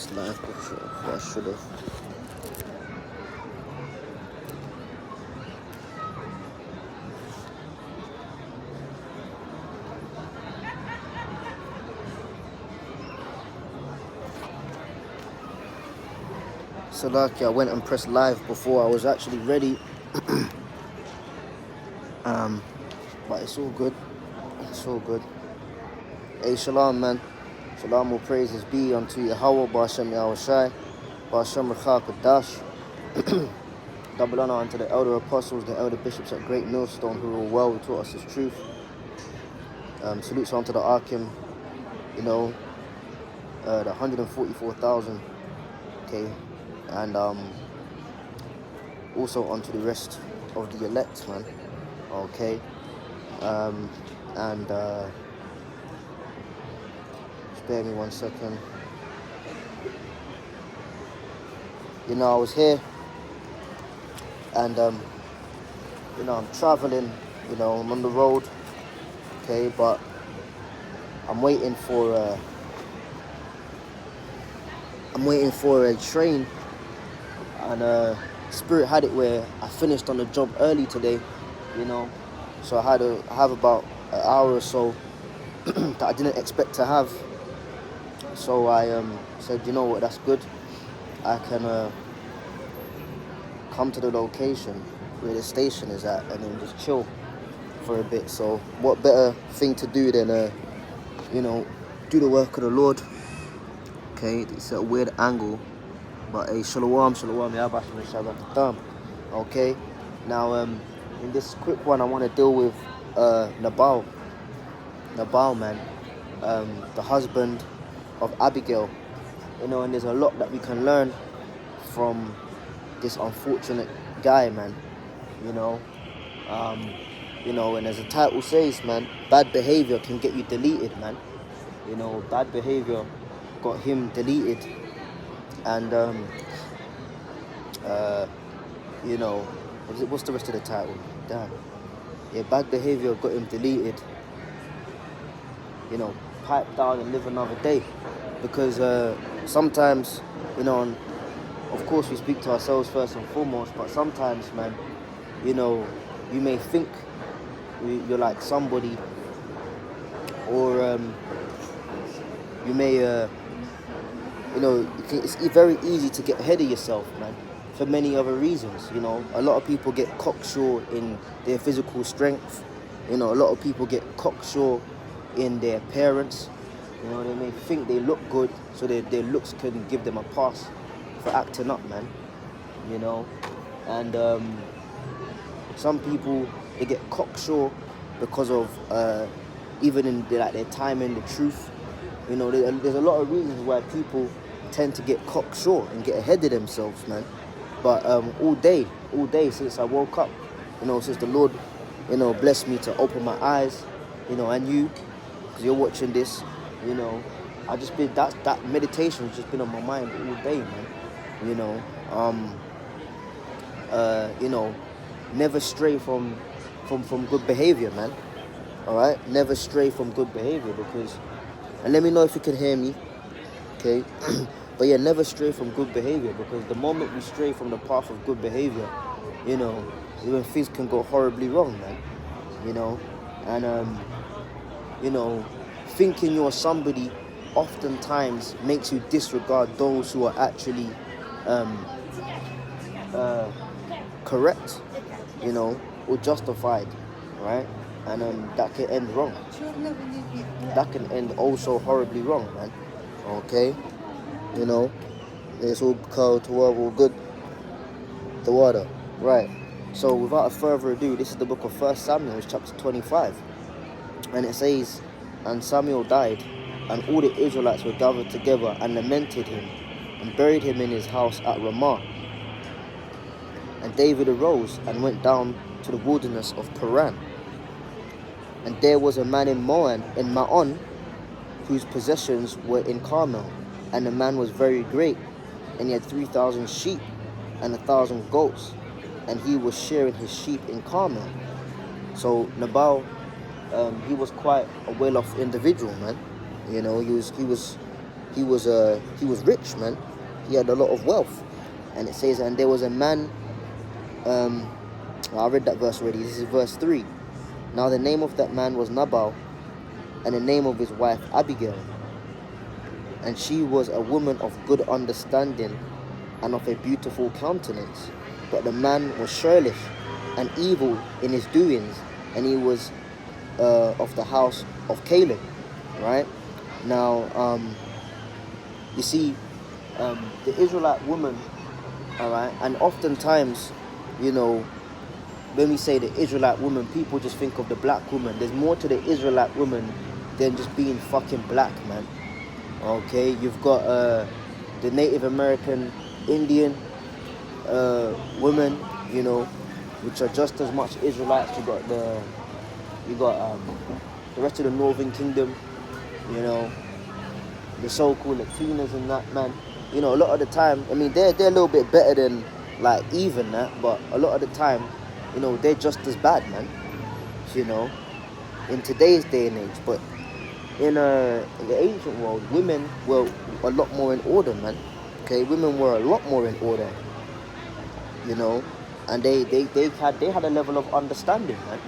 press live before I should have. So lucky I went and pressed live before I was actually ready. But it's all good. It's all good. Hey, shalom, man. Shalom, all praises be unto Yahweh, Ba'ashem Yahushai, Ba'ashem Rechak Dash. Double honor unto the elder apostles, the elder bishops at Great Millstone who rule well, who taught us his truth. Salutes unto the Arkim, the 144,000, okay, and also unto the rest of the elect, man, okay, spare me 1 second. I was here, and I'm traveling, I'm on the road, okay, but I'm waiting for a train, and Spirit had it where I finished on the job early today, so I have about an hour or so that I didn't expect to have. So I said, you know what, that's good. I can come to the location where the station is at and then just chill for a bit. So what better thing to do than do the work of the Lord. Okay, it's a weird angle, but a shalom, yeah, okay. Now in this quick one I want to deal with Nabal, man, the husband of Abigail, and there's a lot that we can learn from this unfortunate guy, man, and as the title says, man, bad behavior can get you deleted, man. Bad behavior got him deleted, and what's the rest of the title? Damn. Yeah, bad behavior got him deleted. Pipe down and live another day, because sometimes, and of course we speak to ourselves first and foremost, but sometimes, man, you may think you're like somebody, or you may it's very easy to get ahead of yourself, man, for many other reasons. A lot of people get cocksure in their physical strength. A lot of people get cocksure in their appearance. They may think they look good, so their looks can give them a pass for acting up, man. And some people, they get cocksure because of even in their time in the truth. There's a lot of reasons why people tend to get cocksure and get ahead of themselves, man. But all day since I woke up, since the Lord, blessed me to open my eyes, and you, because you're watching this, I just been that meditation has just been on my mind all day, man. Never stray from good behavior, man. All right, never stray from good behavior, because, and let me know if you can hear me, okay? But yeah, never stray from good behavior, because the moment we stray from the path of good behavior, even things can go horribly wrong, man. And thinking you're somebody oftentimes makes you disregard those who are actually correct, or justified, right? And that can end wrong. That can end also horribly wrong, man. Okay? It's all cold to all good. The water. Right. So without further ado, this is the book of 1 Samuel, chapter 25. And it says, and Samuel died, and all the Israelites were gathered together and lamented him, and buried him in his house at Ramah. And David arose and went down to the wilderness of Paran. And there was a man in Maon, whose possessions were in Carmel. And the man was very great, and he had 3,000 sheep and 1,000 goats, and he was sharing his sheep in Carmel. So Nabal, he was quite a well-off individual, man. he was rich, man. He had a lot of wealth. And it says, and there was a man, I read that verse already. This is verse 3. Now the name of that man was Nabal, and the name of his wife Abigail. And she was a woman of good understanding and of a beautiful countenance. But the man was churlish and evil in his doings, and he was of the house of Caleb. Right? Now, you see, the Israelite woman, all right, and oftentimes, you know, when we say the Israelite woman, people just think of the black woman. There's more to the Israelite woman than just being fucking black, man. Okay, you've got the Native American Indian women, you know, which are just as much Israelites. You got the rest of the Northern Kingdom, you know, the so-called Latinas and that, man. You know, a lot of the time, I mean, they're a little bit better than like even that, but a lot of the time, you know, they're just as bad, man. You know, in today's day and age. But in the ancient world, women were a lot more in order, man. Okay, women were a lot more in order. You know, and they had a level of understanding, man.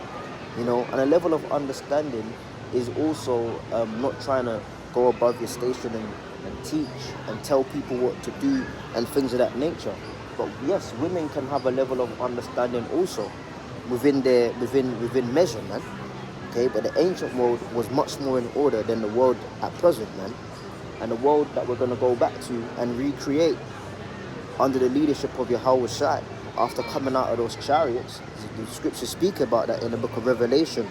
You know, and a level of understanding is also not trying to go above your station and teach and tell people what to do and things of that nature. But yes, women can have a level of understanding also within measure, man. Okay, but the ancient world was much more in order than the world at present, man. And the world that we're going to go back to and recreate under the leadership of Yahweh Shai after coming out of those chariots. The scriptures speak about that in the book of Revelation.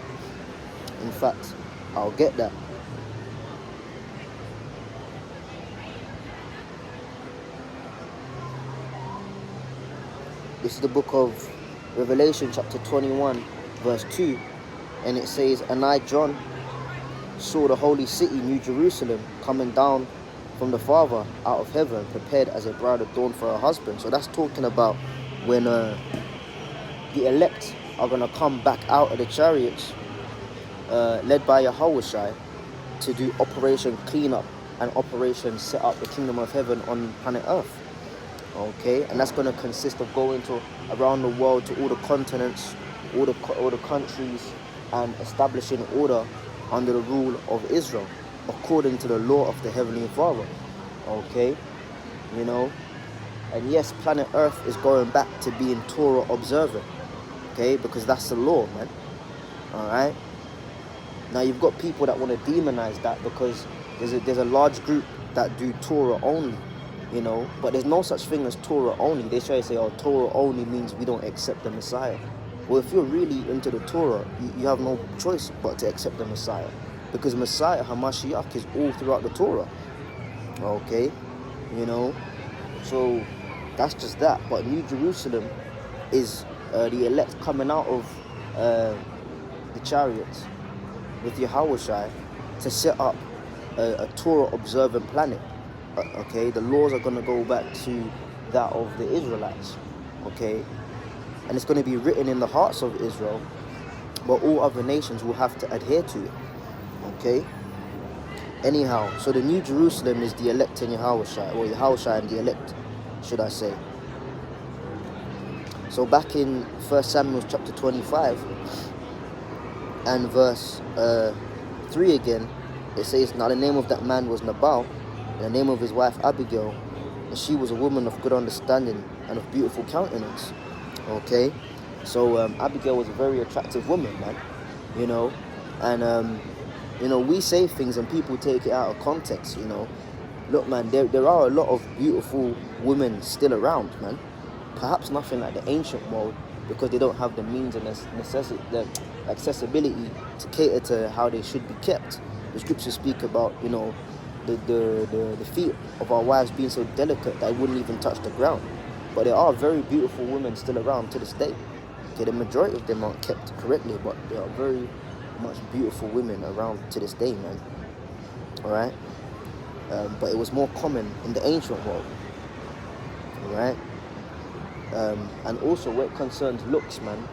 In fact, I'll get that. This is the book of Revelation, chapter 21, verse 2. And it says, and I, John, saw the holy city, New Jerusalem, coming down from the Father out of heaven, prepared as a bride adorned for her husband. So that's talking about when the elect are going to come back out of the chariots, led by Yahweh Shai, to do Operation Cleanup and Operation Set Up the Kingdom of Heaven on planet Earth. Okay, and that's going to consist of going to around the world to all the continents, all the countries, and establishing order under the rule of Israel, according to the law of the Heavenly Father. Okay, you know, and yes, planet Earth is going back to being Torah observant. Okay, because that's the law, man. All right. Now you've got people that want to demonize that because there's a large group that do Torah only. You know, but there's no such thing as Torah only. They try to say, oh, Torah only means we don't accept the Messiah. Well, if you're really into the Torah, you have no choice but to accept the Messiah. Because Messiah, Hamashiach, is all throughout the Torah. Okay? You know? So, that's just that. But New Jerusalem is the elect coming out of the chariots with Yahweh Shai to set up a Torah observant planet. Okay, the laws are going to go back to that of the Israelites. Okay, and it's going to be written in the hearts of Israel, but all other nations will have to adhere to it. Okay, anyhow, so the New Jerusalem is the elect in Yahweh Shai, or Yahweh Shai and the elect, should I say. So back in 1 Samuel chapter 25 and verse 3 again, it says, now the name of that man was Nabal, and the name of his wife Abigail, and she was a woman of good understanding and of beautiful countenance. Okay, so Abigail was a very attractive woman, man. You know, and you know, we say things and people take it out of context. You know, look, man, there are a lot of beautiful women still around, man. Perhaps nothing like the ancient world, because they don't have the means and the accessibility to cater to how they should be kept. The scriptures speak about, you know, the feet of our wives being so delicate that it wouldn't even touch the ground. But there are very beautiful women still around to this day. Okay, the majority of them aren't kept correctly, but there are very much beautiful women around to this day, man. Alright? But it was more common in the ancient world. Alright? And also where it concerns looks, man,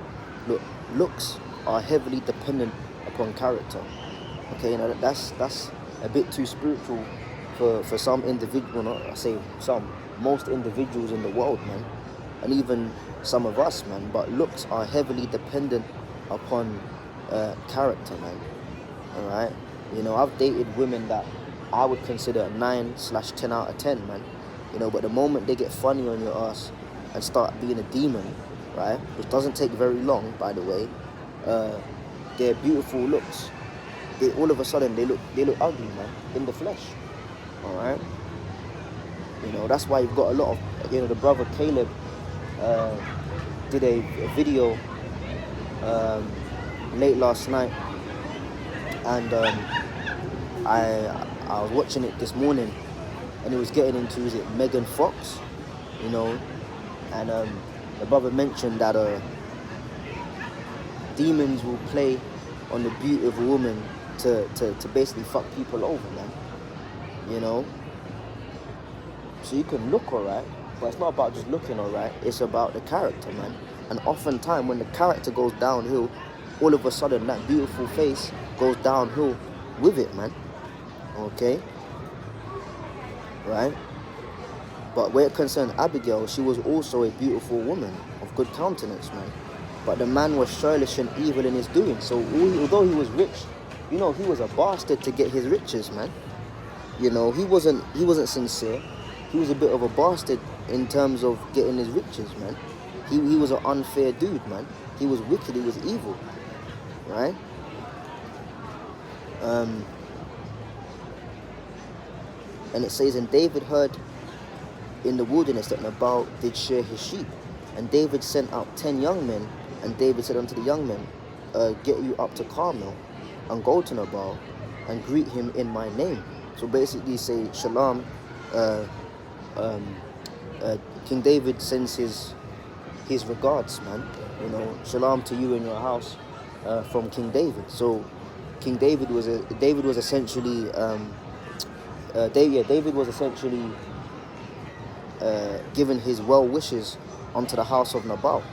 look, looks are heavily dependent upon character. Okay, you know, that's a bit too spiritual for some individual, not I say some, most individuals in the world, man, and even some of us, man. But looks are heavily dependent upon character, man. All right, I've dated women that I would consider a 9/10 out of 10, man. But the moment they get funny on your ass and start being a demon, right, which doesn't take very long, by the way, their beautiful looks, all of a sudden they look ugly, man, in the flesh. All right, that's why you've got a lot of, the brother Caleb did a video late last night, and I was watching it this morning, and he was getting into, is it Megan Fox, and the brother mentioned that demons will play on the beauty of a woman to basically fuck people over, man. So you can look alright, but it's not about just looking alright, it's about the character, man. And oftentimes when the character goes downhill, all of a sudden that beautiful face goes downhill with it, man. Okay? Right? But where it concerned Abigail, she was also a beautiful woman of good countenance, man. But the man was churlish and evil in his doing. So although he was rich, he was a bastard to get his riches, man. He wasn't sincere. He was a bit of a bastard in terms of getting his riches, man. He was an unfair dude, man. He was wicked, he was evil, right? And it says, and David heard in the wilderness that Nabal did shear his sheep. And David sent out 10 young men, and David said unto the young men, get you up to Carmel, and go to Nabal, and greet him in my name. So basically say, Shalom, King David sends his regards, man. Shalom to you in your house, from King David. So King David was essentially David was essentially giving his well wishes unto the house of Nabal.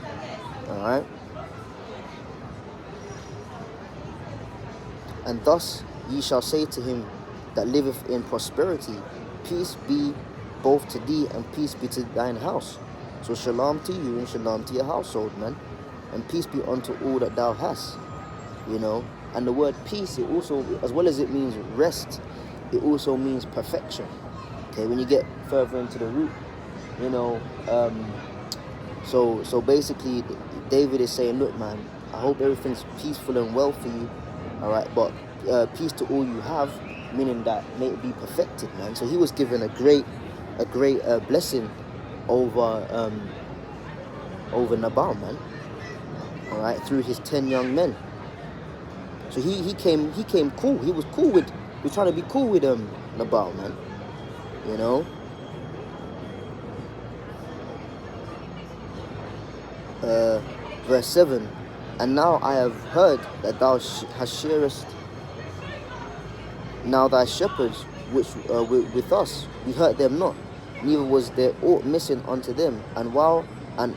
All right. And thus ye shall say to him that liveth in prosperity, peace be both to thee and peace be to thine house. So shalom to you and shalom to your household, man. And peace be unto all that thou hast. And the word peace, it also, as well as it means rest, it also means perfection. Okay, when you get further into the root, so basically David is saying, look, man, I hope everything's peaceful and well for you, all right, but peace to all you have, meaning that may it be perfected, man. So he was given a great blessing over Nabal, man, all right, through his 10 young men. So he came cool. He was trying to be cool with Nabal, man. Verse 7, and now I have heard that thou hast shearest now thy shepherds which with us, we hurt them not, neither was there aught missing unto them. And I'm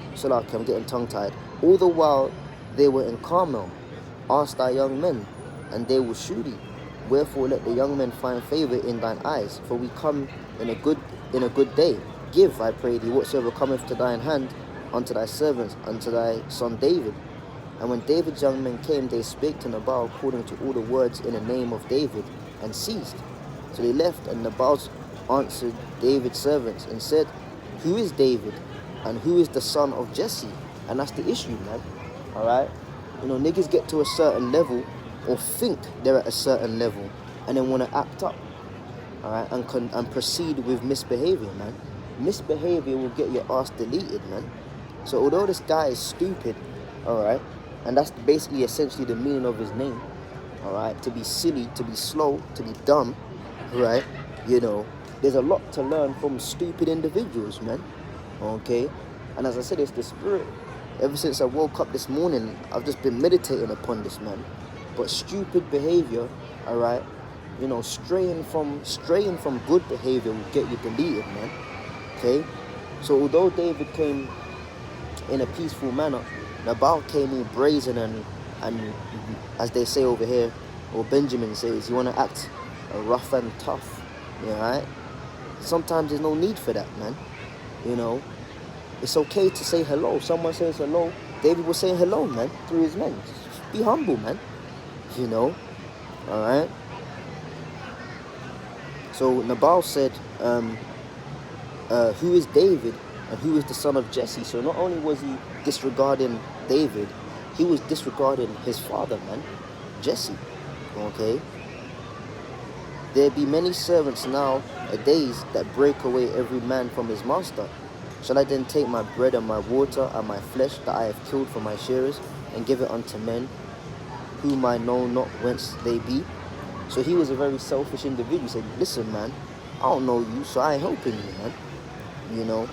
getting tongue tied. All the while they were in Carmel, ask thy young men, and they will shew thee. Wherefore let the young men find favor in thine eyes, for we come in a good day. Give, I pray thee, whatsoever cometh to thine hand unto thy servants, unto thy son David. And when David's young men came, they spake to Nabal according to all the words in the name of David, and ceased. So they left, and Nabal answered David's servants and said, who is David, and who is the son of Jesse? And that's the issue, man. All right, niggas get to a certain level, or think they're at a certain level, and then want to act up, all right, and proceed with misbehavior, man. Misbehavior will get your ass deleted, man. So although this guy is stupid, all right, and that's basically essentially the meaning of his name, all right, to be silly, to be slow, to be dumb, right, there's a lot to learn from stupid individuals, man. Okay, and as I said, it's the spirit. Ever since I woke up this morning, I've just been meditating upon this, man. But stupid behavior, all right, straying from good behavior will get you deleted, man. Okay, so although David came in a peaceful manner, Nabal came all brazen and as they say over here, or Benjamin says, you want to act rough and tough, Yeah, right? Sometimes there's no need for that, man. You know, it's okay to say hello. Someone says hello. David was saying hello, man, through his men. Just be humble, man. You know, all right? So Nabal said, who is David and who is the son of Jesse? So not only was he disregarding David, he was disregarding his father, man, Jesse. Okay? There be many servants nowadays that break away every man from his master. Shall I then take my bread and my water and my flesh that I have killed for my shearers and give it unto men whom I know not whence they be? So he was a very selfish individual. He said, listen, man, I don't know you, so I ain't helping you, man. You know?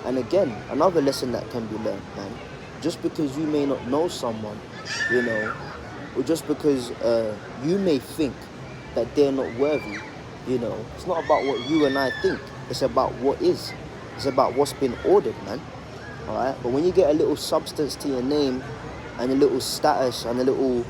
And again, another lesson that can be learned, man. Just because you may not know someone, you know, or just because you may think that they're not worthy, you know, it's not about what you and I think. It's about what is. It's about what's been ordered, man. All right. But when you get a little substance to your name, and a little status, and a little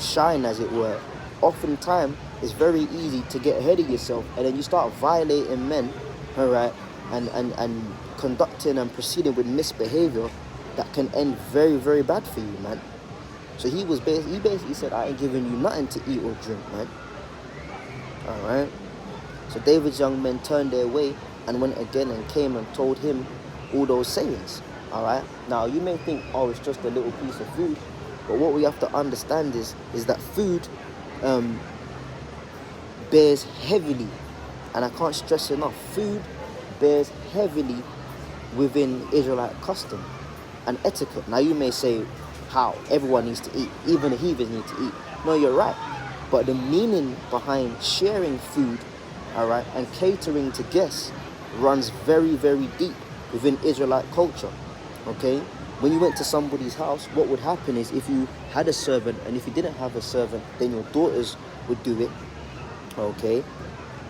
shine, as it were, oftentimes it's very easy to get ahead of yourself, and then you start violating men, all right, and conducting and proceeding with misbehavior that can end very, very bad for you, man. So he basically said, I ain't giving you nothing to eat or drink, man. All right. So David's young men turned their way and went again and came and told him all those sayings. All right. Now you may think, oh, it's just a little piece of food, but what we have to understand is that food bears heavily, and I can't stress enough, food bears heavily within Israelite custom and etiquette. Now you may say, how? Everyone needs to eat, even the heathens need to eat. No, you're right. But the meaning behind sharing food, all right, and catering to guests runs very, very deep within Israelite culture. Okay? When you went to somebody's house, what would happen is if you had a servant, and if you didn't have a servant, then your daughters would do it. Okay?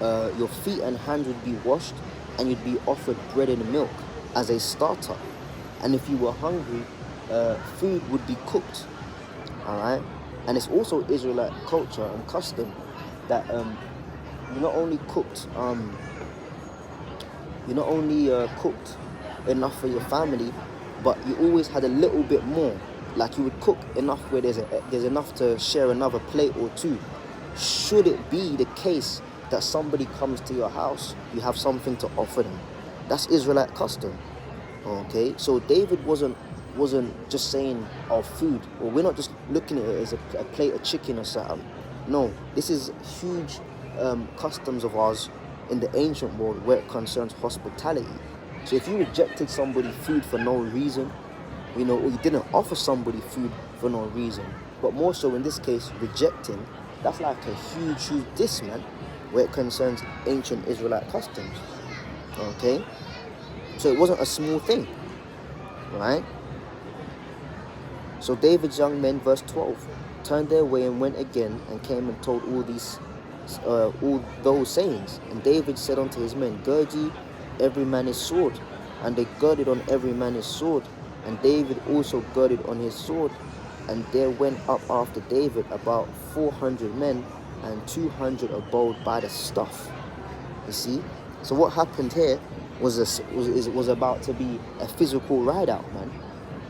Your feet and hands would be washed, and you'd be offered bread and milk as a starter. And if you were hungry, food would be cooked. All right? And it's also Israelite culture and custom that you not only cooked enough for your family, but you always had a little bit more. Like you would cook enough where there's enough to share another plate or two. Should it be the case that somebody comes to your house, you have something to offer them. That's Israelite custom. Okay, so David wasn't just saying, oh, food, or we're not just looking at it as a plate of chicken or something. No, this is huge customs of ours in the ancient world where it concerns hospitality. So if you rejected somebody food for no reason, you know, or you didn't offer somebody food for no reason, but more so in this case, rejecting, that's like a huge diss, man, where it concerns ancient Israelite customs. Okay? So it wasn't a small thing, right? So David's young men, verse 12, turned their way and went again and came and told all those sayings. And David said unto his men, gird ye every man his sword. And they girded on every man his sword. And David also girded on his sword. And there went up after David about 400 men, and 200 abode by the stuff. You see? So what happened here was about to be a physical ride out, man.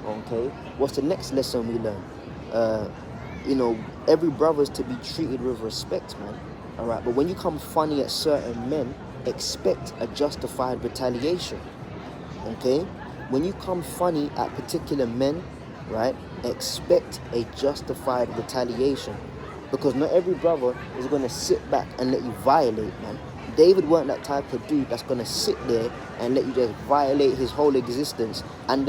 Okay? What's the next lesson we learn? You know, every brother is to be treated with respect, man. All right? But when you come funny at certain men, expect a justified retaliation. Okay? When you come funny at particular men, right, expect a justified retaliation. Because not every brother is going to sit back and let you violate, man. David weren't that type of dude that's going to sit there and let you just violate his whole existence and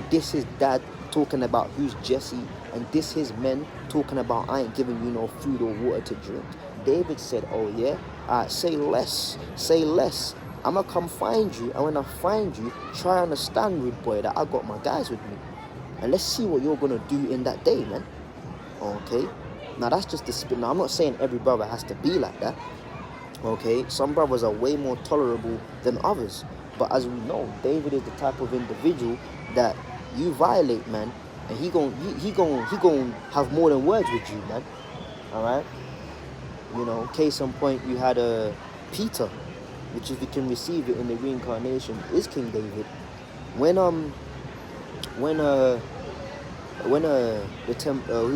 diss his dad talking about who's Jesse, and diss his men talking about I ain't giving you no food or water to drink. David said, oh yeah, say less. I'm going to come find you, and when I find you, try and understand, rude boy, that I got my guys with me. And let's see what you're going to do in that day, man. Okay? Now, that's just the spin. Now, I'm not saying every brother has to be like that. Okay? Some brothers are way more tolerable than others. But as we know, David is the type of individual that you violate, man, and he gon' have more than words with you, man. All right? You know, case in point, you had Peter, which if you can receive it in the reincarnation, is King David. When who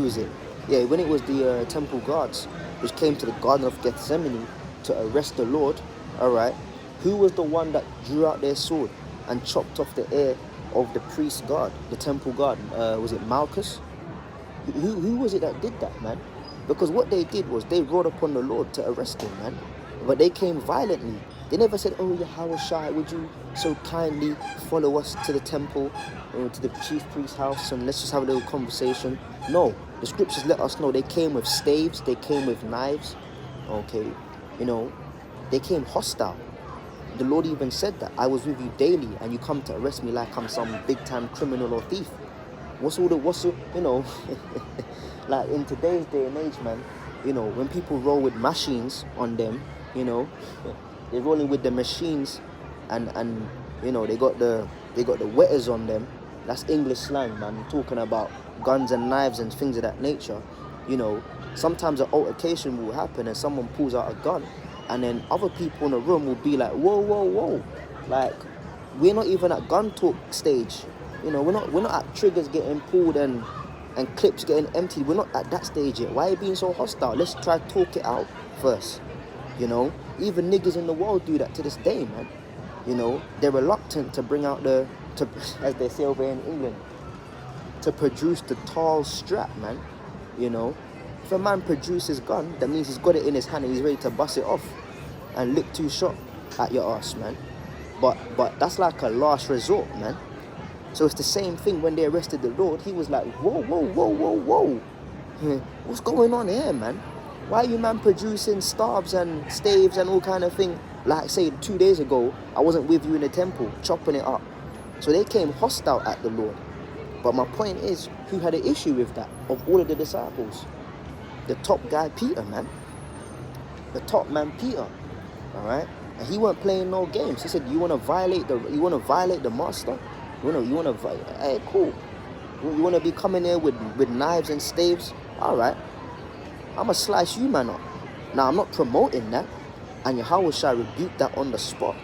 is it? Yeah, when it was the temple guards which came to the Garden of Gethsemane to arrest the Lord, all right, who was the one that drew out their sword and chopped off the ear of the priest guard, the temple guard? Was it Malchus? Who was it that did that, man? Because what they did was they rode upon the Lord to arrest him, man. But they came violently. They never said, "Oh, Yahushua, would you so kindly follow us to the temple, or to the chief priest's house, and let's just have a little conversation?" No, the scriptures let us know they came with staves, they came with knives, okay? You know, they came hostile. The Lord even said that, "I was with you daily, and you come to arrest me like I'm some big-time criminal or thief." What's the, you know, like in today's day and age, man, you know, when people roll with machines on them, you know, they're rolling with the machines, and you know, they got the wetters on them. That's English slang, man. I'm talking about guns and knives and things of that nature. You know, sometimes an altercation will happen and someone pulls out a gun, and then other people in the room will be like, "Whoa, whoa, whoa!" Like, we're not even at gun talk stage. You know, we're not at triggers getting pulled and clips getting emptied. We're not at that stage yet. Why are you being so hostile? Let's try to talk it out first. You know, even niggas in the world do that to this day, man. You know, they're reluctant to bring out as they say over in England, to produce the tall strap, man. You know, if a man produces gun, that means he's got it in his hand and he's ready to bust it off and lick 2 shots at your ass, man. But that's like a last resort, man. So it's the same thing when they arrested the Lord. He was like, "Whoa, whoa, whoa, whoa, whoa. What's going on here, man? Why are you, man, producing staves and staves and all kind of thing? Like, say, 2 days ago, I wasn't with you in the temple, chopping it up." So they came hostile at the Lord. But my point is, who had an issue with that of all of the disciples? The top guy, Peter, man. The top man, Peter. All right? And he weren't playing no games. He said, "You want to violate the master? You want to, hey, cool. You want to be coming here with knives and staves? All right. I'm going to slice you, man, up." Now, I'm not promoting that. And Yahushua rebuked that on the spot.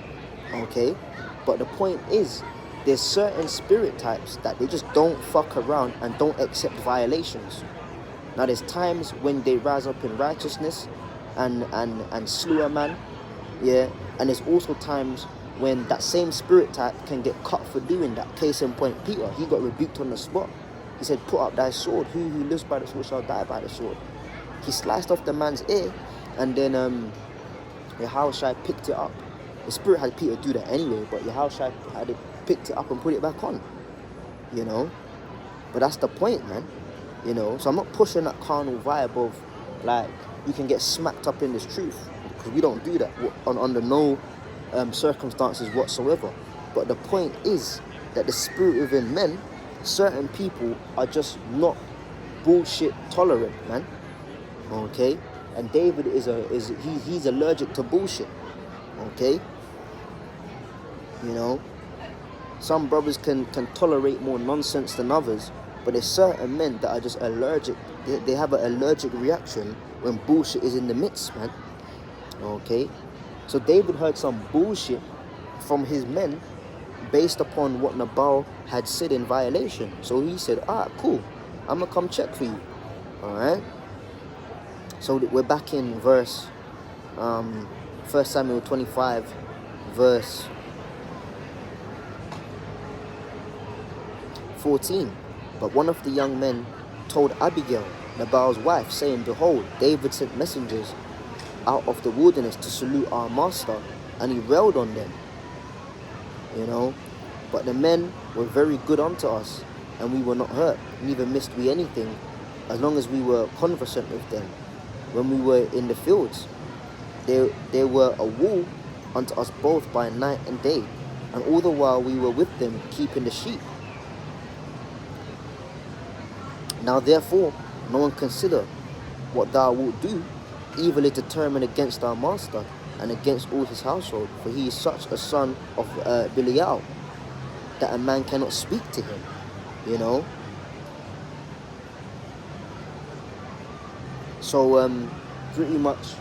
Okay? But the point is, there's certain spirit types that they just don't fuck around and don't accept violations. Now, there's times when they rise up in righteousness and slew a man. Yeah? And there's also times when that same spirit type can get cut for doing that. Case in point, Peter, he got rebuked on the spot. He said, "Put up thy sword. Who lives by the sword shall die by the sword." He sliced off the man's ear, and then Yahushua picked it up. The spirit had Peter do that anyway, but Yahushua had picked it up and put it back on. You know? But that's the point, man. You know? So I'm not pushing that carnal vibe of, like, you can get smacked up in this truth. Because we don't do that under no circumstances whatsoever. But the point is that the spirit within men, certain people are just not bullshit tolerant, man. Okay? And David he's allergic to bullshit. Okay? You know? Some brothers can tolerate more nonsense than others, but there's certain men that are just allergic. They have an allergic reaction when bullshit is in the midst, man. Okay? So David heard some bullshit from his men based upon what Nabal had said in violation. So he said, cool, I'm going to come check for you. All right? So we're back in verse 1 Samuel 25, verse 14. But one of the young men told Abigail, Nabal's wife, saying, "Behold, David sent messengers out of the wilderness to salute our master, and he railed on them." You know, but the men were very good unto us, and we were not hurt, neither missed we anything, as long as we were conversant with them. When we were in the fields, they were a wall unto us both by night and day, and all the while we were with them keeping the sheep. Now therefore, no one consider what thou wilt do, evilly determined against our master and against all his household, for he is such a son of Belial that a man cannot speak to him. You know. So pretty much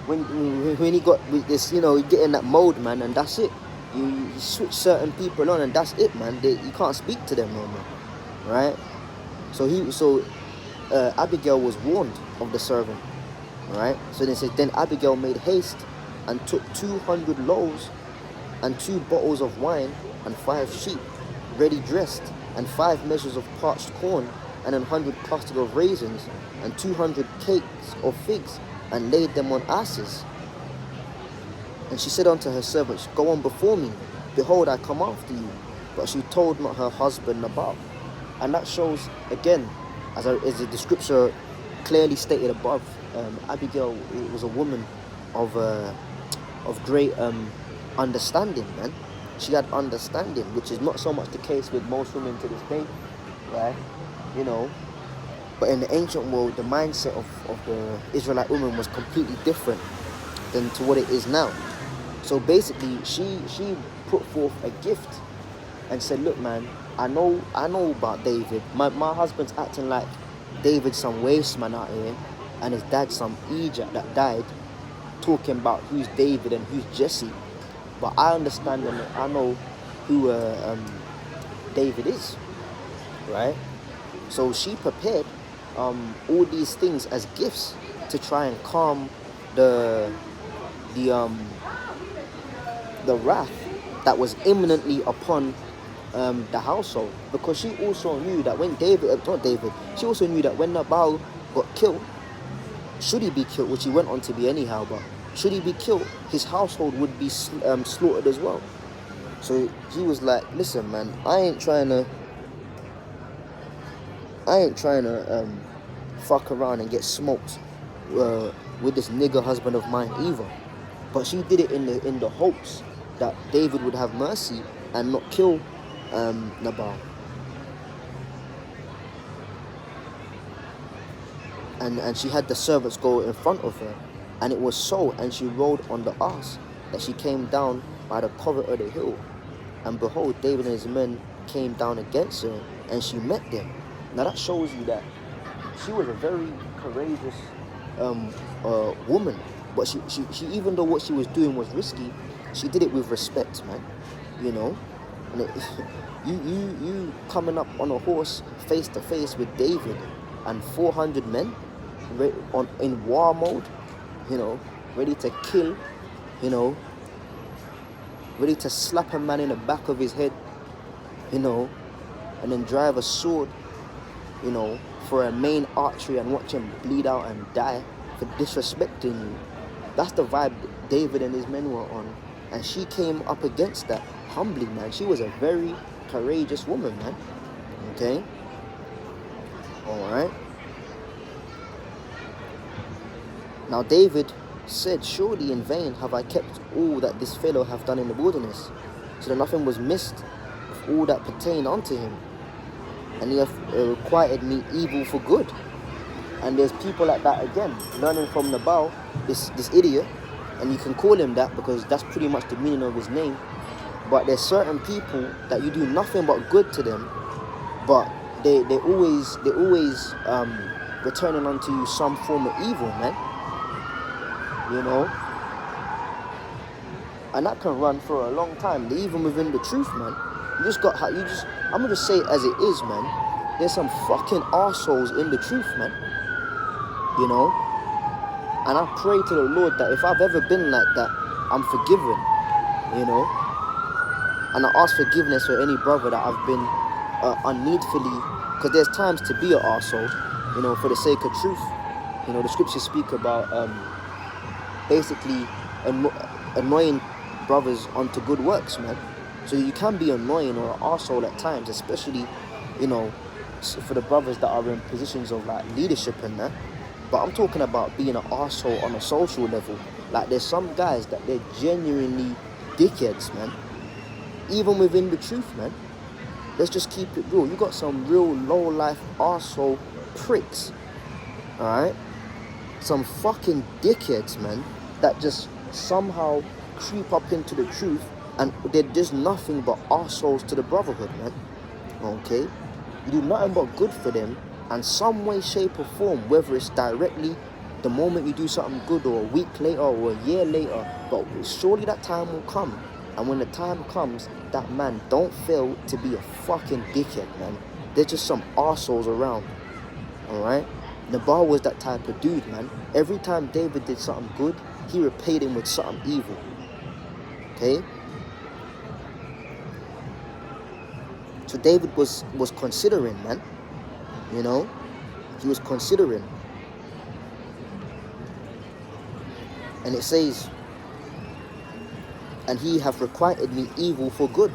when he got with this, you get in that mode, man, and that's it. You switch certain people on, and that's it, man. You can't speak to them no more, right? So Abigail was warned of the servant, right? So they said, then Abigail made haste and took 200 loaves and 2 bottles of wine and 5 sheep, ready dressed, and 5 measures of parched corn, and 100 clusters of raisins, and 200 cakes of figs, and laid them on asses. And she said unto her servants, go on before me, behold, I come after you. But she told not her husband Nabal. And that shows, again, as the scripture clearly stated above, Abigail was a woman of great understanding, man. She had understanding, which is not so much the case with most women to this day, right? But in the ancient world, the mindset of the Israelite woman was completely different than to what it is now. So basically, she put forth a gift and said, look, man, I know about David. My husband's acting like David's some waste man out here, and his dad's some Egypt that died, talking about who's David and who's Jesse. But I understand and I know who David is, right? So she prepared all these things as gifts to try and calm the wrath that was imminently upon the household, because she also knew that when she also knew that when Nabal got killed, should he be killed, which he went on to be anyhow, but should he be killed, his household would be slaughtered as well. So he was like, listen, man, I ain't trying to fuck around and get smoked with this nigger husband of mine either. But she did it in the hopes that David would have mercy and not kill Nabal. And she had the servants go in front of her, and it was so, and she rode on the ass, that she came down by the covert of the hill, and behold, David and his men came down against her, and she met them. Now that shows you that she was a very courageous woman, but she even though what she was doing was risky, she did it with respect, man. And you coming up on a horse face to face with David and 400 men in war mode, ready to kill, ready to slap a man in the back of his head, and then drive a sword, for a main artery and watch him bleed out and die for disrespecting you. That's the vibe David and his men were on. And she came up against that humbly, man. She was a very courageous woman, man. Okay? Alright? Now David said, surely in vain have I kept all that this fellow hath done in the wilderness, so that nothing was missed of all that pertained unto him. And he hath requited me evil for good. And there's people like that again, learning from Nabal, this idiot, and you can call him that because that's pretty much the meaning of his name. But there's certain people that you do nothing but good to them, but they always returning unto you some form of evil, man. And that can run for a long time, even within the truth, man. I'm gonna just say it as it is, man. There's some fucking arseholes in the truth, man. And I pray to the Lord that if I've ever been like that, I'm forgiven, And I ask forgiveness for any brother that I've been unneedfully, because there's times to be an arsehole, for the sake of truth. The scriptures speak about basically annoying brothers onto good works, man. So you can be annoying or an arsehole at times, especially, for the brothers that are in positions of like leadership and that. But I'm talking about being an arsehole on a social level. Like there's some guys that they're genuinely dickheads, man. Even within the truth, man. Let's just keep it real. You got some real low-life arsehole pricks, alright? Some fucking dickheads, man, that just somehow creep up into the truth, and they're just nothing but arseholes to the brotherhood, man. Okay? You do nothing but good for them, and some way, shape or form, whether it's directly the moment you do something good, or a week later or a year later, but surely that time will come. And when the time comes, that man don't fail to be a fucking dickhead, man. There's just some arseholes around, alright? Nabal was that type of dude, man. Every time David did something good, he repaid him with something evil, okay? So David was considering, man, you know? He was considering. And it says, and he hath requited me evil for good.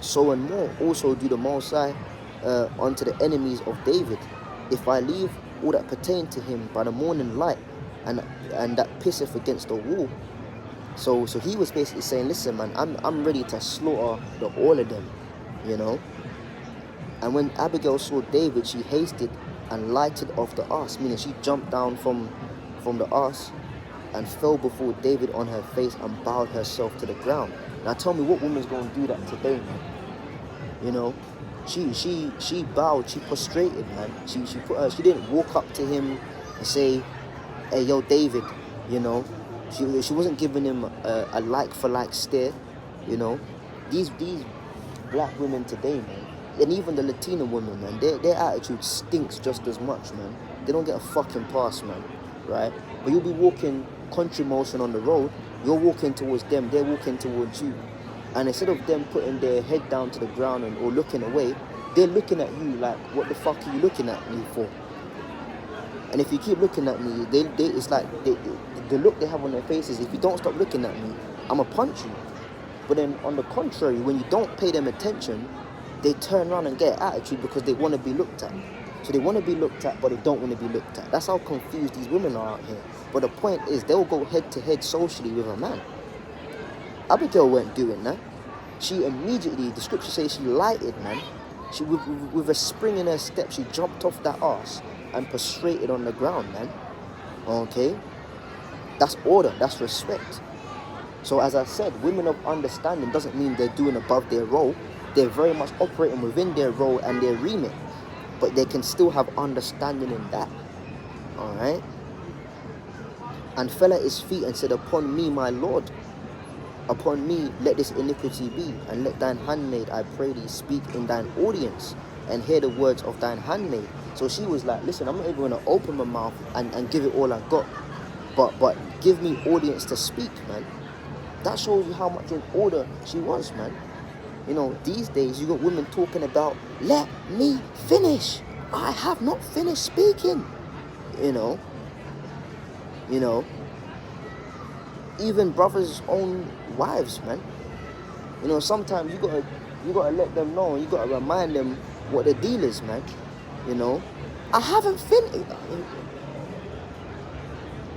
So and more also do the Most High unto the enemies of David, if I leave all that pertain to him by the morning light, and that pisseth against the wall. So he was basically saying, listen, man, I'm ready to slaughter all of them, you know. And when Abigail saw David, she hasted and lighted off the ass, meaning she jumped down from the ass and fell before David on her face and bowed herself to the ground. Now tell me, what woman's going to do that today, man? You know, she bowed, she prostrated, man. She didn't walk up to him and say, hey, yo, David, you know. She wasn't giving him a like for like stare, you know. These black women today, man, and even the Latina women, man, their attitude stinks just as much, man. They don't get a fucking pass, man, right? But you'll be walking country motion on the road, you're walking towards them, they're walking towards you. And instead of them putting their head down to the ground or looking away, they're looking at you like, what the fuck are you looking at me for? And if you keep looking at me, it's like the look they have on their faces, if you don't stop looking at me, I'ma punch you. But then on the contrary, when you don't pay them attention, they turn around and get an attitude because they want to be looked at. So they want to be looked at, but they don't want to be looked at. That's how confused these women are out here. But the point is, they'll go head to head socially with a man. Abigail weren't doing that. She immediately, the scripture says, she lighted, man. She with a spring in her step, she jumped off that arse and prostrated on the ground, man. Okay? That's order, that's respect. So as I said, women of understanding doesn't mean they're doing above their role. They're very much operating within their role and their remit. But they can still have understanding in that. Alright? And fell at his feet and said, upon me, my Lord, upon me let this iniquity be, and let thine handmaid, I pray thee, speak in thine audience, and hear the words of thine handmaid. So she was like, listen, I'm not even going to open my mouth and give it all I got. But give me audience to speak, man. That shows you how much in order she was, man. You know, these days you got women talking about, let me finish. I have not finished speaking. You know. Even brothers' own wives, man. You know, sometimes you gotta let them know, you gotta remind them what the deal is, man. You know. I haven't finished.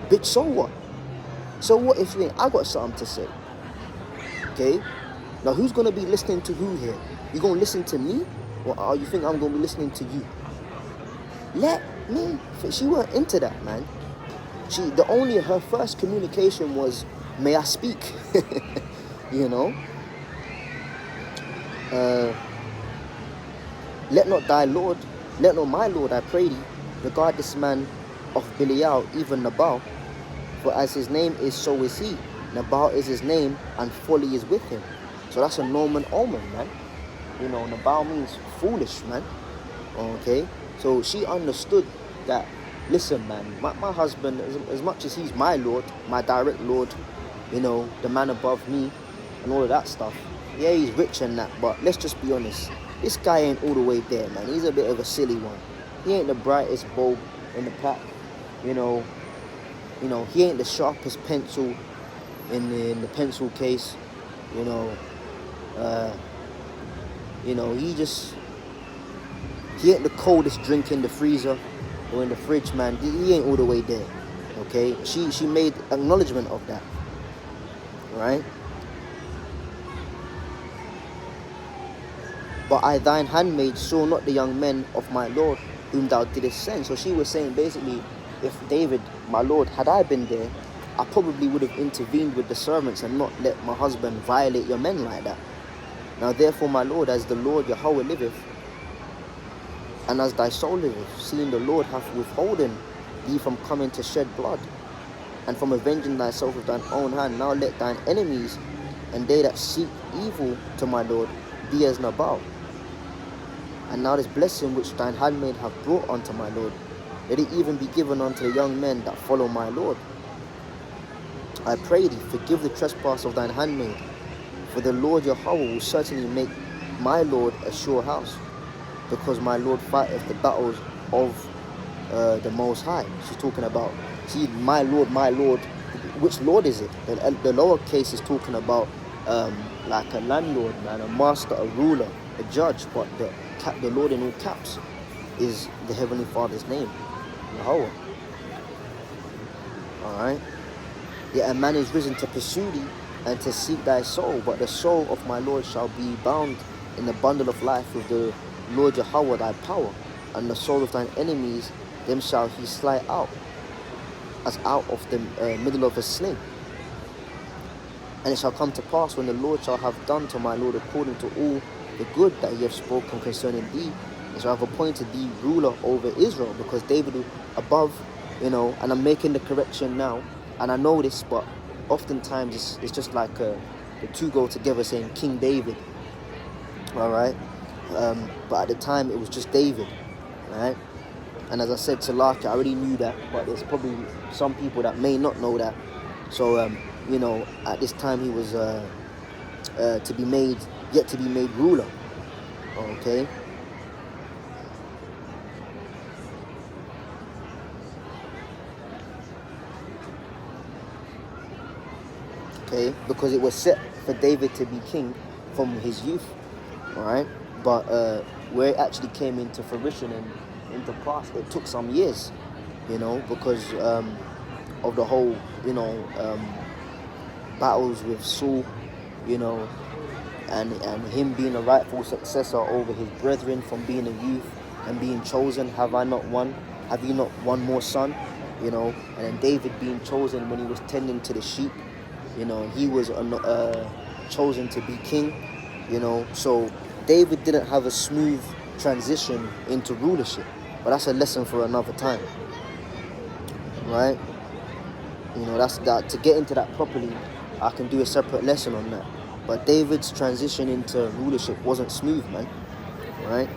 Bitch, so what? So what if you ain't? I got something to say. Okay? Now, who's going to be listening to who here? You going to listen to me? Or you think I'm going to be listening to you? Let me... She weren't into that, man. Her first communication was, may I speak? You know? Let not my Lord, I pray thee, regard this man of Belial, even Nabal. For as his name is, so is he. Nabal is his name, and folly is with him. So that's a Norman omen, man. You know, Nabal means foolish, man. Okay? So she understood that, listen, man, my husband, as much as he's my Lord, my direct Lord, you know, the man above me, and all of that stuff. Yeah, he's rich and that, but let's just be honest. This guy ain't all the way there, man. He's a bit of a silly one. He ain't the brightest bulb in the pack, you know, he ain't the sharpest pencil in the pencil case, he ain't the coldest drink in the freezer or in the fridge, man. He ain't all the way there, okay? She made acknowledgement of that, right? But I, thine handmaid, saw not the young men of my Lord whom thou didst send. So she was saying basically, if David, my Lord, had I been there, I probably would have intervened with the servants and not let my husband violate your men like that. Now therefore, my Lord, as the Lord Yahweh liveth, and as thy soul liveth, seeing the Lord hath withholden thee from coming to shed blood, and from avenging thyself with thine own hand. Now let thine enemies and they that seek evil to my Lord be as Nabal. And now this blessing which thine handmaid hath brought unto my Lord, let it even be given unto the young men that follow my Lord. I pray thee, forgive the trespass of thine handmaid, for the Lord Yahweh will certainly make my Lord a sure house, because my Lord fighteth the battles of the Most High. She's talking about, see, my Lord, which Lord is it? The lower case is talking about like a landlord, man, a master, a ruler, a judge, but the Lord in all caps is the Heavenly Father's name, Yahweh. Alright? Yet a man is risen to pursue thee and to seek thy soul, but the soul of my Lord shall be bound in the bundle of life with the Lord Yahweh thy power, and the soul of thine enemies, them shall he slay out, as out of the middle of a sling. And it shall come to pass, when the Lord shall have done to my Lord according to all the good that he hath spoken concerning thee, and shall have appointed thee ruler over Israel, because David above, and I'm making the correction now, and I know this, but oftentimes it's just like the two go together, saying King David, alright, but at the time it was just David, right? And as I said to Laka, I already knew that, but there's probably some people that may not know that. So at this time he was yet to be made ruler. Okay. Okay, because it was set for David to be king from his youth, all right? But where it actually came into fruition and into pass, it took some years, because of the whole, battles with Saul, and him being a rightful successor over his brethren from being a youth and being chosen. Have you not one more son? And then David being chosen when he was tending to the sheep, he was chosen to be king, so David didn't have a smooth transition into rulership, but that's a lesson for another time, right? That's that. To get into that properly, I can do a separate lesson on that. But David's transition into rulership wasn't smooth, man, right?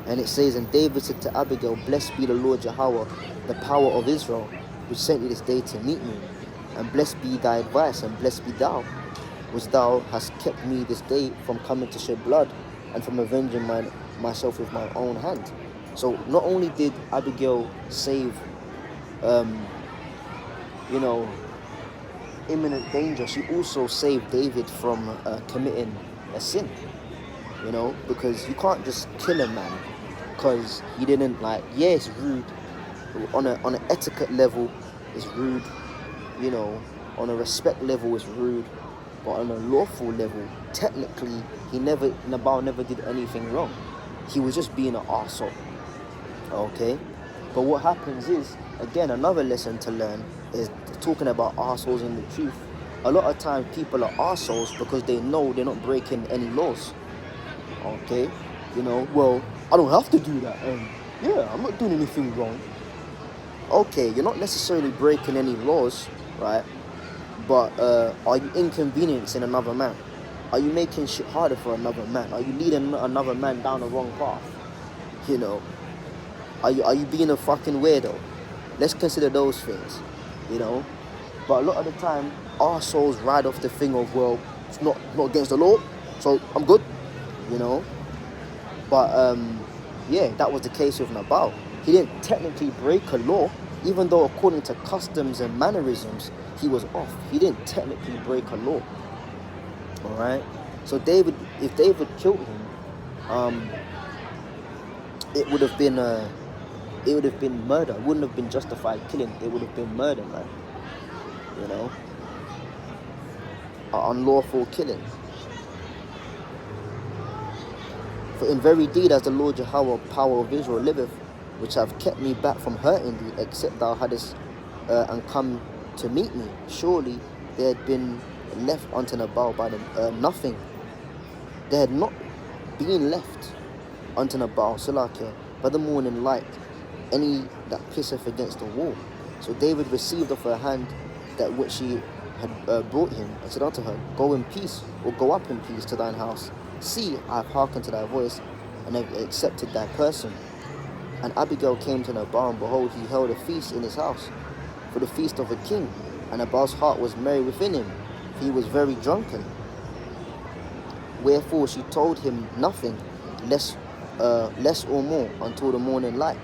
And it says, and David said to Abigail, blessed be the Lord Yahweh, the power of Israel, which sent you this day to meet me. And blessed be thy advice, and blessed be thou, which thou hast kept me this day from coming to shed blood, and from avenging myself with my own hand. So not only did Abigail save, imminent danger, she also saved David from committing a sin, because you can't just kill a man because he didn't it's rude. On an etiquette level, it's rude. On a respect level, it's rude. But on a lawful level, technically, Nabal never did anything wrong. He was just being an arsehole. Okay? But what happens is, again, another lesson to learn is talking about arseholes in the truth. A lot of times people are arseholes because they know they're not breaking any laws. Okay? Well, I don't have to do that. I'm not doing anything wrong. Okay, you're not necessarily breaking any laws, right? But are you inconveniencing another man? Are you making shit harder for another man? Are you leading another man down the wrong path? Are you being a fucking weirdo? Let's consider those things, But a lot of the time, our souls ride off the thing of, well, it's not against the law, so I'm good, But that was the case with Nabal. He didn't technically break a law, even though according to customs and mannerisms, he was off. He didn't technically break a law. All right. So if David killed him, it would have been murder. It wouldn't have been justified killing. It would have been murder, man. Unlawful killing. For in very deed, as the Lord Yahweh, power of Israel, liveth, which have kept me back from hurting thee, except thou hadst and come to meet me, surely there had been left unto Nabal by nothing. There had not been left unto Nabal, Salakia, by the morning light, any that pisseth against the wall. So David received of her hand that which she had brought him, and said unto her, Go in peace, or go up in peace to thine house. See, I have hearkened to thy voice, and have accepted thy person. And Abigail came to Nabal, and behold, he held a feast in his house, for the feast of a king. And Nabal's heart was merry within him, for he was very drunken. Wherefore she told him nothing, less or more, until the morning light.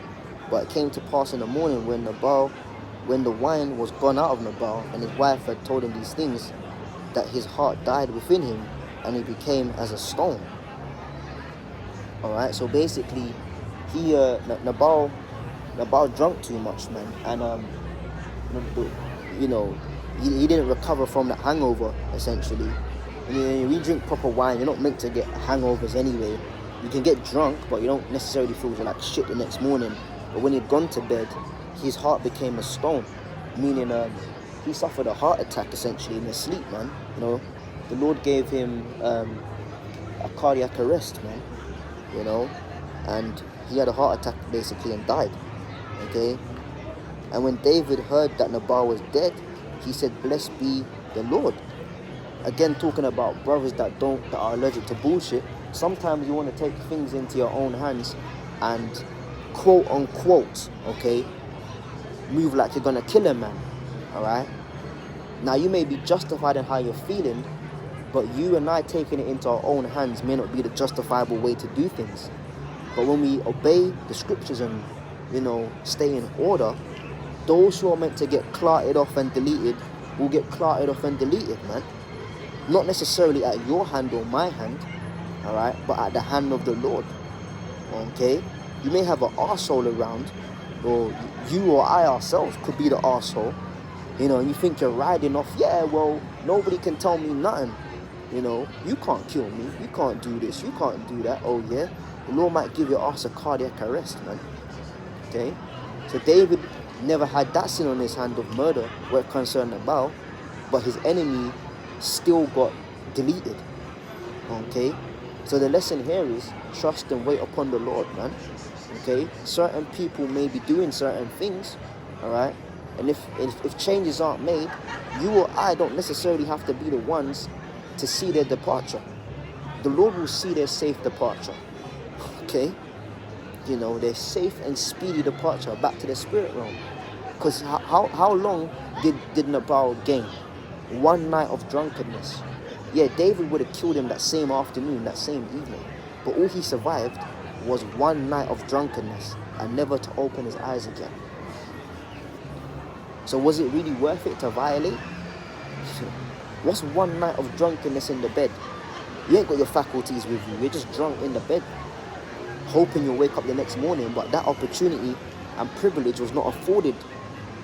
But it came to pass in the morning, when the wine was gone out of Nabal, and his wife had told him these things, that his heart died within him, and he became as a stone. Alright, so basically, Nabal drunk too much, man, and he didn't recover from that hangover, essentially. When you drink proper wine, you're not meant to get hangovers anyway. You can get drunk, but you don't necessarily feel like shit the next morning. But when he'd gone to bed, his heart became a stone, meaning he suffered a heart attack, essentially, in his sleep, man. The Lord gave him a cardiac arrest, man, and he had a heart attack, basically, and died, okay? And when David heard that Nabal was dead, he said, Blessed be the Lord. Again, talking about brothers that are allergic to bullshit. Sometimes you want to take things into your own hands and quote unquote, okay, move like you're gonna kill a man. Alright? Now you may be justified in how you're feeling, but you and I taking it into our own hands may not be the justifiable way to do things. But when we obey the scriptures and stay in order, those who are meant to get clarted off and deleted will get clarted off and deleted, man. Not necessarily at your hand or my hand, alright, but at the hand of the Lord. Okay? You may have an arsehole around, or you or I ourselves could be the arsehole. And you think you're riding off, yeah, well, nobody can tell me nothing. You can't kill me, you can't do this, you can't do that. Oh yeah, the Lord might give your ass a cardiac arrest, man. Okay? So David never had that sin on his hand of murder where it concerned Nabal, but his enemy still got deleted. Okay? So the lesson here is trust and wait upon the Lord, man. Okay? Certain people may be doing certain things, alright? And if changes aren't made, you or I don't necessarily have to be the ones to see their departure. The Lord will see their safe departure. Okay? Their safe and speedy departure back to the spirit realm. Because how long did Nabal gain? One night of drunkenness. Yeah, David would have killed him that same afternoon, that same evening. But all he survived was one night of drunkenness and never to open his eyes again. So was it really worth it to violate? What's one night of drunkenness in the bed? You ain't got your faculties with you. You're just drunk in the bed, hoping you'll wake up the next morning. But that opportunity and privilege was not afforded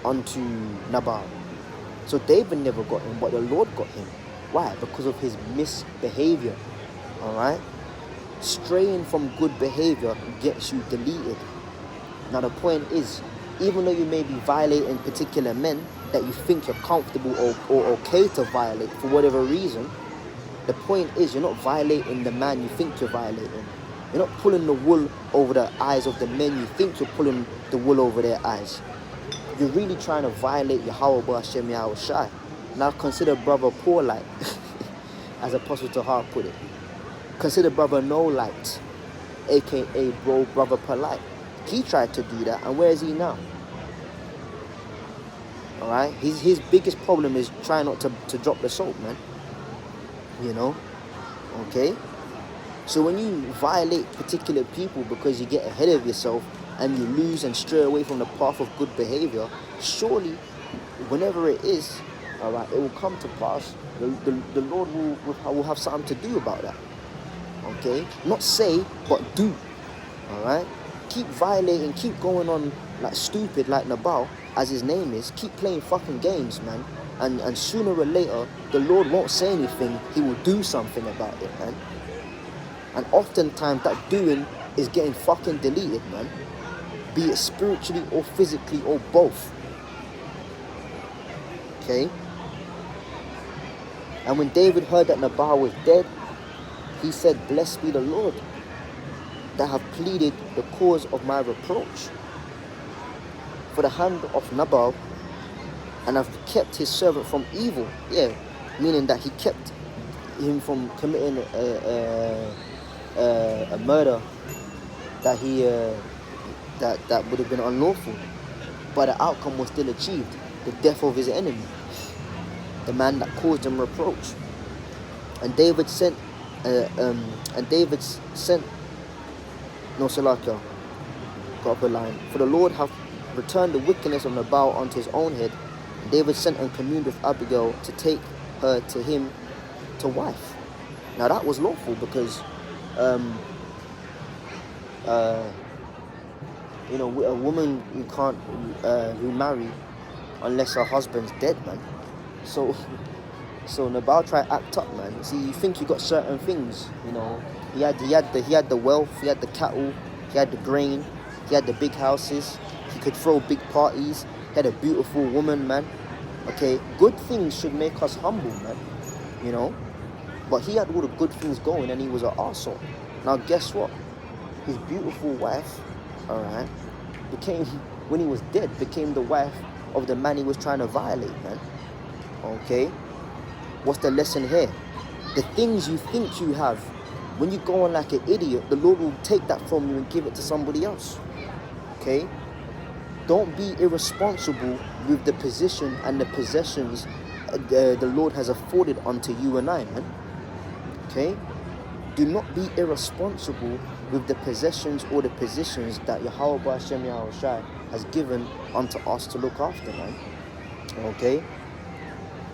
unto Nabal. So David never got him, but the Lord got him. Why? Because of his misbehavior. Alright? Straying from good behavior gets you deleted. Now the point is, even though you may be violating particular men that you think you're comfortable or okay to violate for whatever reason, the point is you're not violating the man you think you're violating. You're not pulling the wool over the eyes of the men you think you're pulling the wool over their eyes. You're really trying to violate Yahweh Hashem Yahweh Shai. Now consider brother poor light, as Apostle Tahar put it. Consider brother no light, aka brother polite. He tried to do that, and where is he now? Alright? His biggest problem is trying not to drop the soap, man. Okay? So when you violate particular people because you get ahead of yourself and you lose and stray away from the path of good behavior, surely, whenever it is, alright, it will come to pass. The Lord will have something to do about that. Okay? Not say, but do. Alright? Keep violating, keep going on like stupid, like Nabal, as his name is. Keep playing fucking games, man. And sooner or later, the Lord won't say anything. He will do something about it, man. And oftentimes that doing is getting fucking deleted, man. Be it spiritually or physically or both. Okay? And when David heard that Nabal was dead, he said, Blessed be the Lord that have pleaded the cause of my reproach. for the hand of Nabal, and have kept his servant from evil. Yeah, meaning that he kept him from committing a murder that he that would have been unlawful, but the outcome was still achieved: the death of his enemy, the man that caused him reproach. And David sent, no, Salakia, got up a line. For the Lord hath returned the wickedness of Nabal unto his own head. And David sent and communed with Abigail to take her to him to wife. Now that was lawful because, you know, a woman you can't remarry unless her husband's dead, man. So Nabal tried to act up, man. See, you think you got certain things, you know. He had the wealth, he had the cattle, he had the grain, he had the big houses, he could throw big parties, he had a beautiful woman, man. Okay, good things should make us humble, man. You know. But he had all the good things going, and he was an arsehole. Now guess what? His beautiful wife, alright, when he was dead, became the wife of the man he was trying to violate, man. Okay? What's the lesson here? The things you think you have, when you go on like an idiot, the Lord will take that from you and give it to somebody else. Okay? Don't be irresponsible with the position and the possessions the Lord has afforded unto you and I, man. Okay? Do not be irresponsible with the possessions or the positions that Yahweh Hashem Yahushai has given unto us to look after, man. Okay?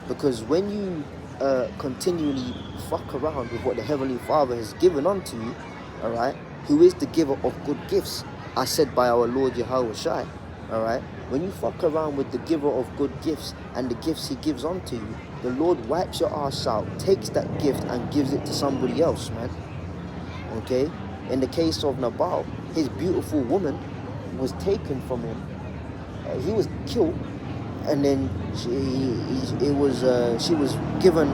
Because when you continually fuck around with what the Heavenly Father has given unto you, alright, who is the giver of good gifts, as said by our Lord Yahushai, alright, when you fuck around with the giver of good gifts and the gifts he gives unto you, the Lord wipes your ass out, takes that gift and gives it to somebody else, man. Okay? In the case of Nabal, his beautiful woman was taken from him. He was killed, and then she was given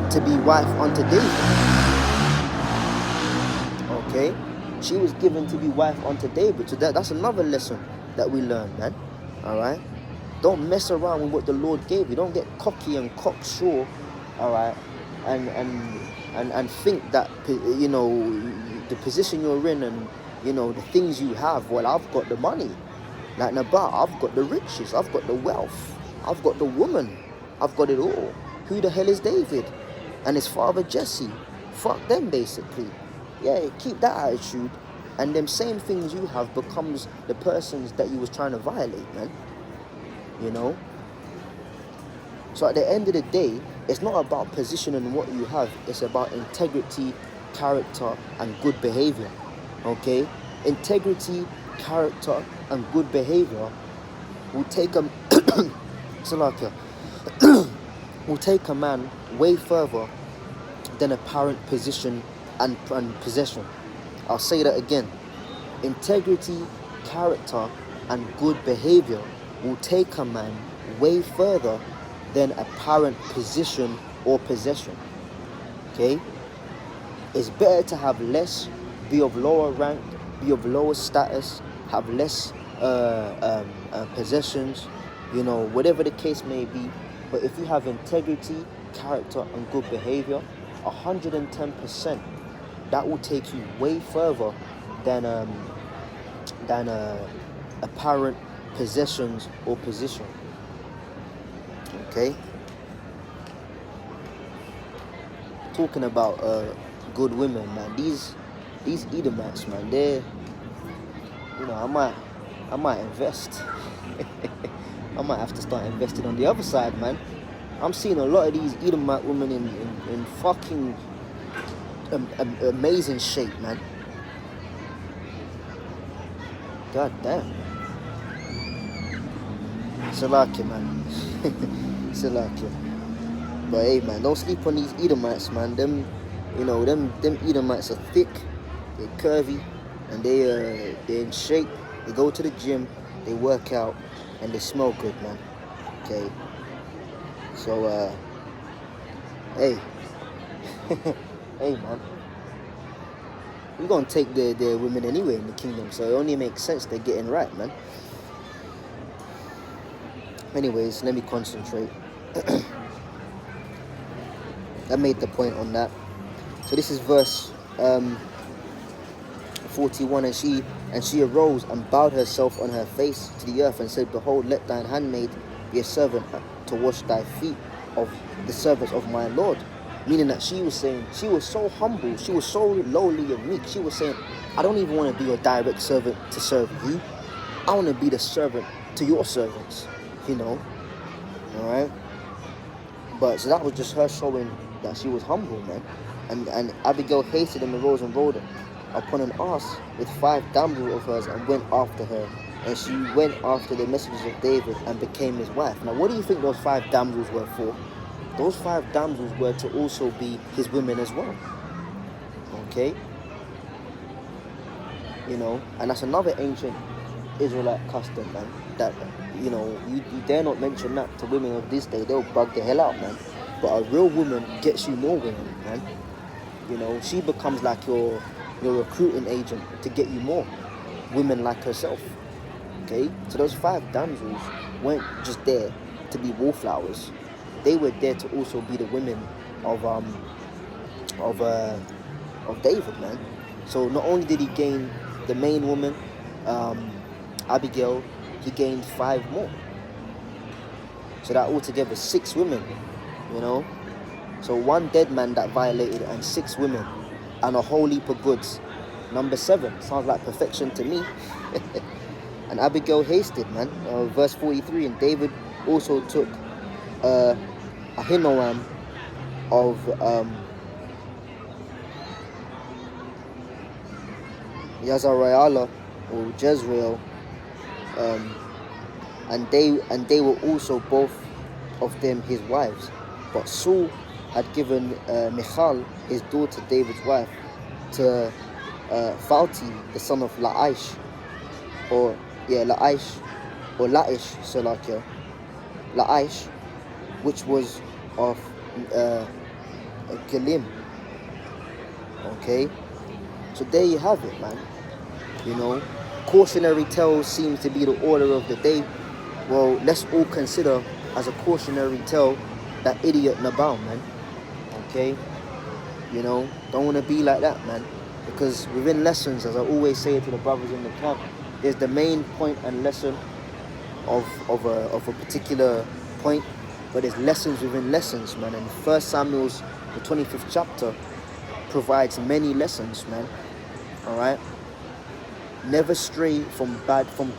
to be wife unto David. Okay? She was given to be wife unto David. So that's another lesson that we learn, man. Alright? Don't mess around with what the Lord gave you. Don't get cocky and cocksure, alright, and think that, you know, the position you're in and, you know, the things you have, well, I've got the money. Like Nabal, I've got the riches, I've got the wealth, I've got the woman, I've got it all. Who the hell is David? And his father Jesse? Fuck them, basically. Yeah, keep that attitude, and them same things you have becomes the persons that you was trying to violate, man. You know? So at the end of the day, it's not about position and what you have, it's about integrity, character, and good behavior. Okay? Integrity, character, and good behavior will take a will take a man way further than apparent position and possession. I'll say that again. Integrity, character, and good behavior will take a man way further than apparent position or possession. Okay? It's better to have less, be of lower rank, be of lower status, have less possessions, you know, whatever the case may be. But if you have integrity, character, and good behavior, 110%, that will take you way further than apparent possessions or position. Okay? Talking about good women, man. These Edomites, man, they're, you know, I might invest. I might have to start investing on the other side, man. I'm seeing a lot of these Edomite women in fucking amazing shape, man. God damn. Salakia, man. Salakia. But hey, man, don't sleep on these Edomites, man. Them, you know, them Edomites are thick, they're curvy, and they're in shape. They go to the gym, they work out, and they smell good, man. Okay. So, hey. Hey, man. We're gonna take the women anyway in the kingdom, so it only makes sense they're getting right, man. Anyways, let me concentrate. I made the point on that. So this is verse 41, and she arose and bowed herself on her face to the earth and said, Behold, let thine handmaid be a servant to wash thy feet of the servants of my Lord. Meaning that she was saying, she was so humble, she was so lowly and meek. She was saying, I don't even want to be a direct servant to serve you. I want to be the servant to your servants, you know. All right. But so that was just her showing that she was humble, man. And Abigail hasted and arose and rode upon an ass with 5 damsels of hers and went after her. And she went after the messengers of David and became his wife. Now, what do you think those 5 damsels were for? Those 5 damsels were to also be his women as well. Okay? You know, and that's another ancient Israelite custom, man. That, you know, you dare not mention that to women of this day. They'll bug the hell out, man. But a real woman gets you more women, man. You know, she becomes like your recruiting agent to get you more women like herself. Okay? So those 5 damsels weren't just there to be wallflowers. They were there to also be the women of David, man. So not only did he gain the main woman, Abigail, he gained 5 more. So that altogether 6 women, you know. So 1 dead man that violated and 6 women and a whole heap of goods. Number 7 sounds like perfection to me. And Abigail hasted, man. Verse 43, and David also took Ahinoam of Yazariah or Jezreel, and they were also both of them his wives. But Saul had given Michal, his daughter, David's wife, to Phalti, the son of Laish, Laish, which was of Gilim. Okay, so there you have it, man. You know, cautionary tales seems to be the order of the day. Well, let's all consider as a cautionary tale that idiot Nabal, man. Okay, you know, don't want to be like that, man. Because within lessons, as I always say to the brothers in the camp, there's the main point and lesson of a particular point, but there's lessons within lessons, man. And 1 Samuel's the 25th chapter provides many lessons, man. All right. Never stray from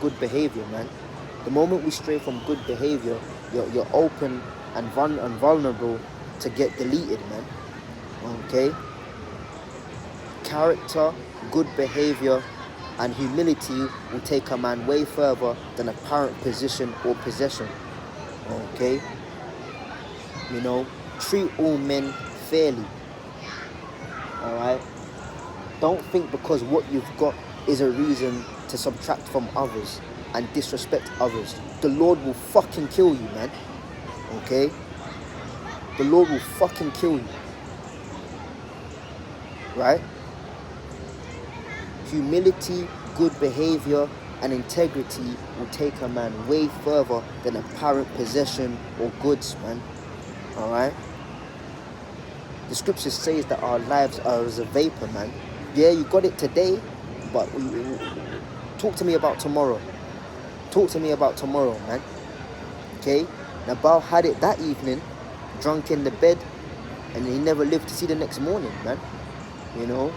good behavior, man. The moment we stray from good behavior, you're open and vulnerable to get deleted, man. Okay. Character, good behavior, and humility will take a man way further than apparent position or possession. Okay. You know, treat all men fairly. All right. Don't think because what you've got is a reason to subtract from others and disrespect others. The Lord will fucking kill you, man. Okay? The Lord will fucking kill you. Right? Humility, good behavior, and integrity will take a man way further than apparent possession or goods, man. Alright? The scripture says that our lives are as a vapor, man. Yeah, you got it today, but talk to me about tomorrow. Talk to me about tomorrow, man. Okay? Nabal had it that evening, drunk in the bed, and he never lived to see the next morning, man. You know?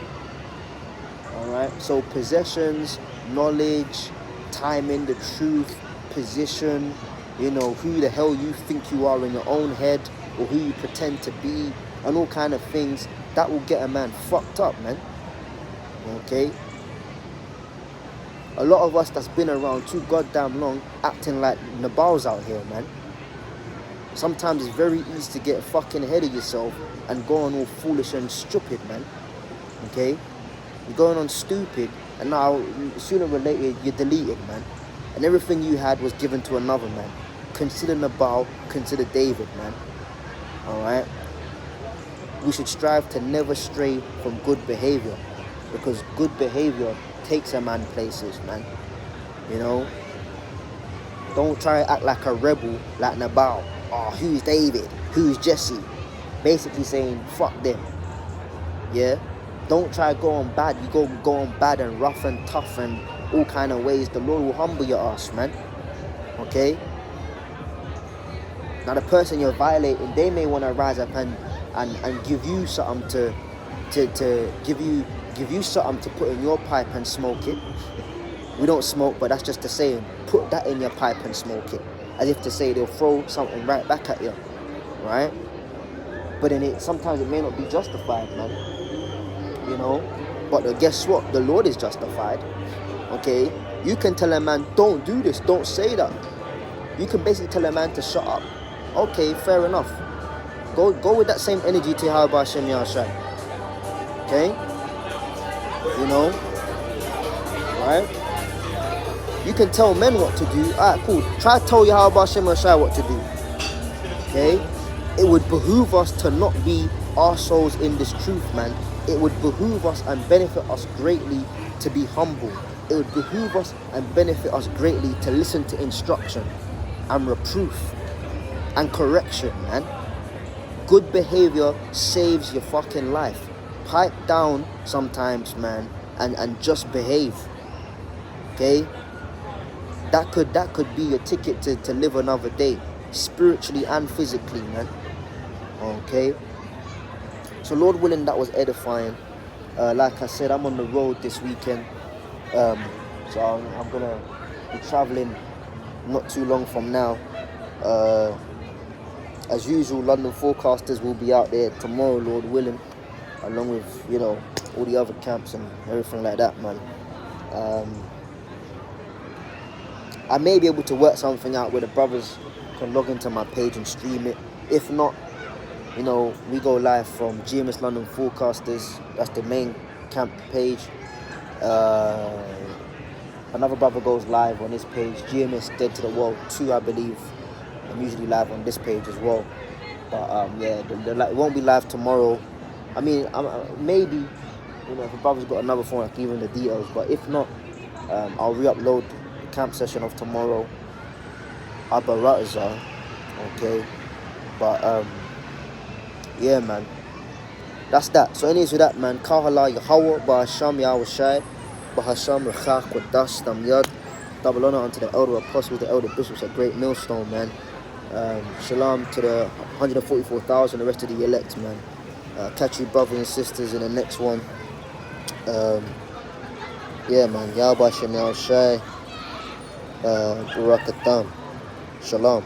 Alright? So possessions, knowledge, timing, the truth, position, you know, who the hell you think you are in your own head, or who you pretend to be, and all kind of things, that will get a man fucked up, man. Okay? A lot of us that's been around too goddamn long acting like Nabals out here, man. Sometimes it's very easy to get fucking ahead of yourself and go on all foolish and stupid, man. Okay? You're going on stupid, and now sooner or later you're deleted, man. And everything you had was given to another man. Consider Nabal, consider David, man. Alright? We should strive to never stray from good behavior, because good behavior takes a man places, man. You know? Don't try to act like a rebel, like Nabal. Oh, who's David? Who's Jesse? Basically saying, fuck them. Yeah? Don't try to go on bad. You go on bad and rough and tough and all kind of ways. The Lord will humble your ass, man. Okay? Now the person you're violating, they may want to rise up and give you something to give you something to put in your pipe and smoke it. We don't smoke, but that's just the saying. Put that in your pipe and smoke it. As if to say they'll throw something right back at you. Right? But then sometimes it may not be justified, man. You know? But guess what? The Lord is justified. Okay? You can tell a man, don't do this, don't say that. You can basically tell a man to shut up. Okay, fair enough. Go with that same energy to Yahweh Hashem Yahushai. Okay? You know? Right? You can tell men what to do. Alright, cool. Try to tell Yahweh Hashem Yahushai what to do. Okay? It would behoove us to not be arseholes in this truth, man. It would behoove us and benefit us greatly to be humble. It would behoove us and benefit us greatly to listen to instruction and reproof and correction, man. Good behavior saves your fucking life. Pipe down sometimes, man, and just behave. Okay? That could be your ticket to live another day, spiritually and physically, man. Okay? So Lord willing, that was edifying. Like I said, I'm on the road this weekend. So I'm gonna be traveling not too long from now. As usual, London forecasters will be out there tomorrow, Lord willing, along with, you know, all the other camps and everything like that, man. I may be able to work something out where the brothers can log into my page and stream it. If not, you know, we go live from GMS London Forecasters. That's the main camp page. Another brother goes live on this page, GMS Dead to the World 2, I believe. I'm usually live on this page as well. But yeah, it won't be live tomorrow. I mean, maybe, you know, if a brother's got another phone, I can give him the details. But if not, I'll re-upload the camp session of tomorrow. Abarataza, okay. But yeah, man. That's that. So anyways with that, man, Kahala Yahweh, Bahasham Yahushai, Bahasham Rechach Quadash Tamyad. Double honor unto the elder apostles, the elder bishops at Great Millstone, man. Shalom to the 144,000, the rest of the elect, man. Catch you brothers and sisters in the next one. Yeah, man. Yahweh Shem Yahushai. Barakatam. Shalom.